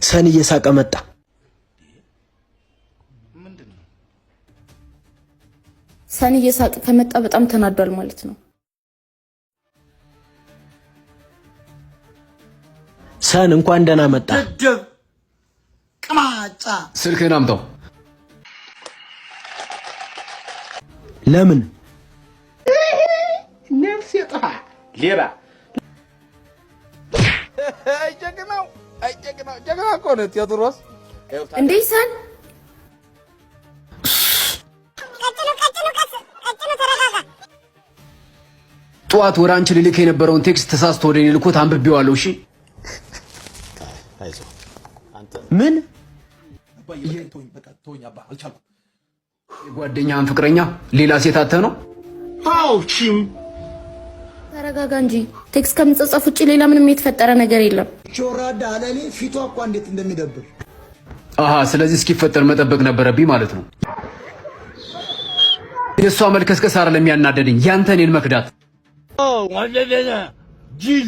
ሰን እየሳቀ መጣ። ሰን እየሳቀ ከመጣ በጣም ተናዷል ማለት ነው። ሰን እንኳን ደህና መጣ። ደደብ ቅማጫ ስልክህን አምጣው። ለምን ነፍስ ይጥፋ ሌባ ጀግና እኮ ነው ቴዎድሮስ። እንዴ ሰን ጠዋት ወደ አንቺ ልልክ የነበረውን ቴክስት ተሳስቶ ወደ እኔ ልኮት አንብቤዋለሁ። እሺ ምን የጓደኛህን ፍቅረኛ ሌላ ሴት አተህ ነው? አውቺም ተረጋጋ እንጂ። ቴክስት ከምጽጽፍ ውጪ ሌላ ምንም የተፈጠረ ነገር የለም። ቾራዳ አለኔ ፊቷ እኮ እንዴት እንደሚደብር። አሃ ስለዚህ እስኪፈጠር መጠበቅ ነበረብኝ ማለት ነው። የሷ መልከስከስ አይደለም ያናደደኝ፣ ያንተ እኔን መክዳት። ወለደና ጂል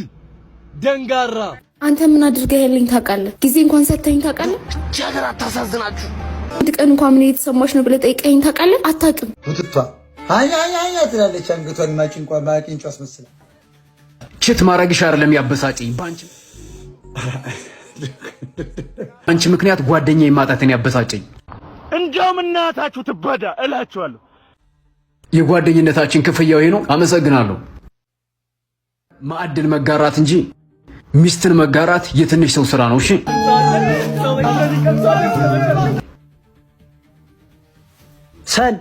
ደንጋራ አንተ ምን አድርገህልኝ ታውቃለህ? ጊዜ እንኳን ሰጥተኸኝ ታውቃለህ? ጀግና ታሳዝናችሁ። አንድ ቀን እንኳን ምን እየተሰማሽ ነው ብለህ ጠይቀኸኝ ታውቃለህ? አታውቅም። ቡትቷ አይ ትላለች። አንገቷን ማቂንጫ አስመስላ ችት ማረግሽ አይደለም ያበሳጨኝ፣ አንቺ ምክንያት ጓደኛዬ ማጣትን ያበሳጨኝ። እንደውም እናታችሁ ትበዳ እላችኋለሁ። የጓደኝነታችን ክፍያው ይሄ ነው። አመሰግናለሁ። ማዕድን መጋራት እንጂ ሚስትን መጋራት የትንሽ ሰው ስራ ነው። እሺ ሰን